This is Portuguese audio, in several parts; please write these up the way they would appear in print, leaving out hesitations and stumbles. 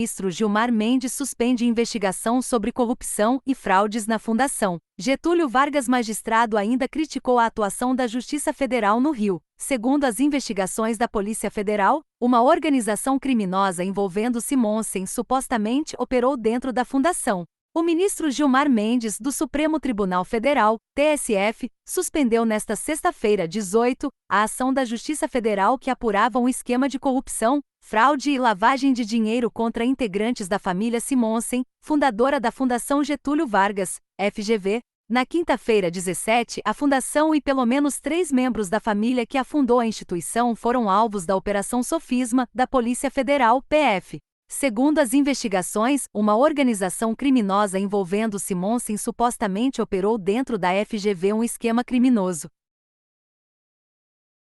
Ministro Gilmar Mendes suspende investigação sobre corrupção e fraudes na Fundação Getúlio Vargas. Magistrado ainda criticou a atuação da Justiça Federal no Rio. Segundo as investigações da Polícia Federal, uma organização criminosa envolvendo Simonsen supostamente operou dentro da Fundação. O ministro Gilmar Mendes, do Supremo Tribunal Federal, TSF, suspendeu nesta sexta-feira, 18, a ação da Justiça Federal que apurava um esquema de corrupção, fraude e lavagem de dinheiro contra integrantes da família Simonsen, fundadora da Fundação Getúlio Vargas, FGV. Na quinta-feira, 17, a Fundação e pelo menos 3 membros da família que afundou a instituição foram alvos da Operação Sofisma, da Polícia Federal, PF. Segundo as investigações, uma organização criminosa envolvendo Simonsen supostamente operou dentro da FGV um esquema criminoso.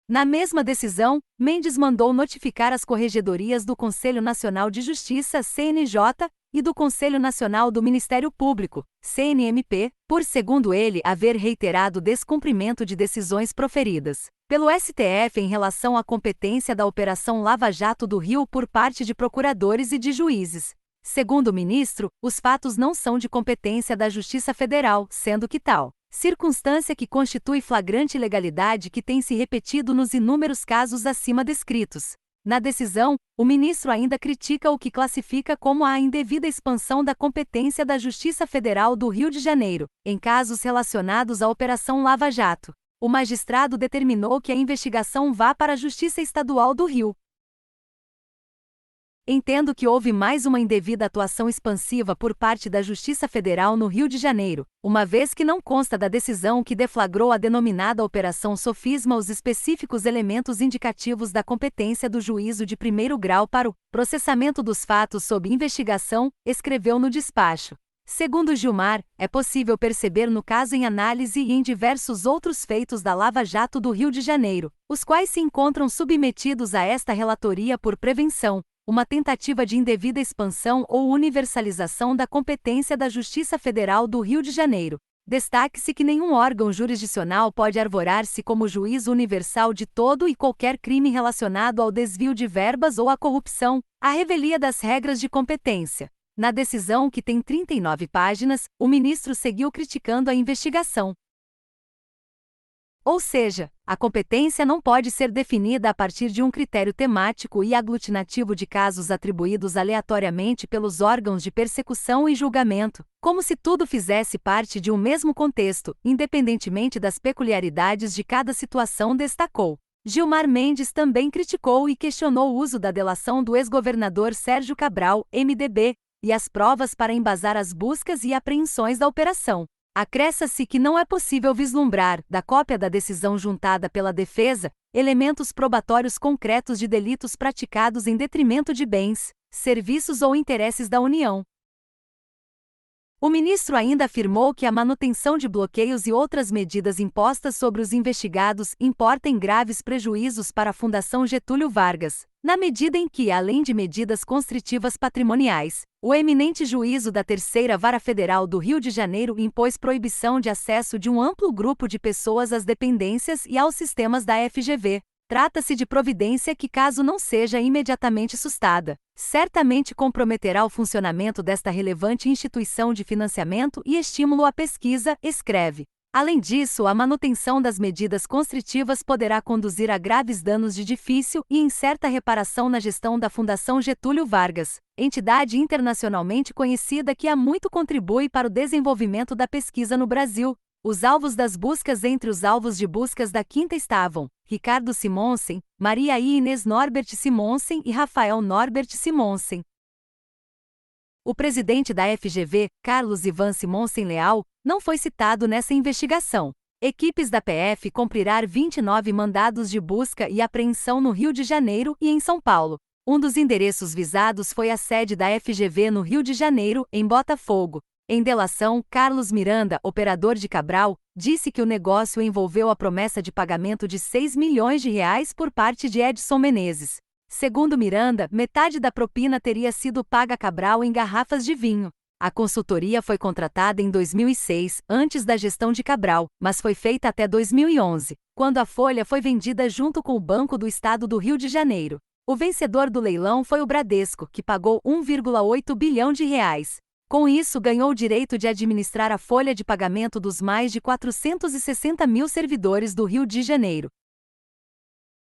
Na mesma decisão, Mendes mandou notificar as corregedorias do Conselho Nacional de Justiça, CNJ, e do Conselho Nacional do Ministério Público, CNMP, por, segundo ele, haver reiterado descumprimento de decisões proferidas pelo STF em relação à competência da Operação Lava Jato do Rio por parte de procuradores e de juízes. Segundo o ministro, os fatos não são de competência da Justiça Federal, sendo que tal circunstância que constitui flagrante ilegalidade que tem se repetido nos inúmeros casos acima descritos. Na decisão, o ministro ainda critica o que classifica como a indevida expansão da competência da Justiça Federal do Rio de Janeiro, em casos relacionados à Operação Lava Jato. O magistrado determinou que a investigação vá para a Justiça Estadual do Rio. Entendo que houve mais uma indevida atuação expansiva por parte da Justiça Federal no Rio de Janeiro, uma vez que não consta da decisão que deflagrou a denominada Operação Sofisma os específicos elementos indicativos da competência do juízo de primeiro grau para o processamento dos fatos sob investigação, escreveu no despacho. Segundo Gilmar, é possível perceber no caso em análise e em diversos outros feitos da Lava Jato do Rio de Janeiro, os quais se encontram submetidos a esta relatoria por prevenção, uma tentativa de indevida expansão ou universalização da competência da Justiça Federal do Rio de Janeiro. Destaque-se que nenhum órgão jurisdicional pode arvorar-se como juiz universal de todo e qualquer crime relacionado ao desvio de verbas ou à corrupção, à revelia das regras de competência. Na decisão, que tem 39 páginas, o ministro seguiu criticando a investigação. Ou seja, a competência não pode ser definida a partir de um critério temático e aglutinativo de casos atribuídos aleatoriamente pelos órgãos de persecução e julgamento, como se tudo fizesse parte de um mesmo contexto, independentemente das peculiaridades de cada situação, destacou. Gilmar Mendes também criticou e questionou o uso da delação do ex-governador Sérgio Cabral, MDB, e as provas para embasar as buscas e apreensões da operação. Acresce-se que não é possível vislumbrar, da cópia da decisão juntada pela defesa, elementos probatórios concretos de delitos praticados em detrimento de bens, serviços ou interesses da União. O ministro ainda afirmou que a manutenção de bloqueios e outras medidas impostas sobre os investigados importam graves prejuízos para a Fundação Getúlio Vargas, na medida em que, além de medidas constritivas patrimoniais, o eminente juízo da Terceira Vara Federal do Rio de Janeiro impôs proibição de acesso de um amplo grupo de pessoas às dependências e aos sistemas da FGV. Trata-se de providência que, caso não seja imediatamente sustada, certamente comprometerá o funcionamento desta relevante instituição de financiamento e estímulo à pesquisa, escreve. Além disso, a manutenção das medidas constritivas poderá conduzir a graves danos de difícil e incerta reparação na gestão da Fundação Getúlio Vargas, entidade internacionalmente conhecida que há muito contribui para o desenvolvimento da pesquisa no Brasil. Os alvos das buscas. Entre os alvos de buscas da Quinta estavam Ricardo Simonsen, Maria e Inês Norbert Simonsen e Rafael Norbert Simonsen. O presidente da FGV, Carlos Ivan Simonsen Leal, não foi citado nessa investigação. Equipes da PF cumprirão 29 mandados de busca e apreensão no Rio de Janeiro e em São Paulo. Um dos endereços visados foi a sede da FGV no Rio de Janeiro, em Botafogo. Em delação, Carlos Miranda, operador de Cabral, disse que o negócio envolveu a promessa de pagamento de R$6 milhões por parte de Edson Menezes. Segundo Miranda, metade da propina teria sido paga a Cabral em garrafas de vinho. A consultoria foi contratada em 2006, antes da gestão de Cabral, mas foi feita até 2011, quando a folha foi vendida junto com o Banco do Estado do Rio de Janeiro. O vencedor do leilão foi o Bradesco, que pagou 1,8 bilhão de reais. Com isso, ganhou o direito de administrar a folha de pagamento dos mais de 460 mil servidores do Rio de Janeiro.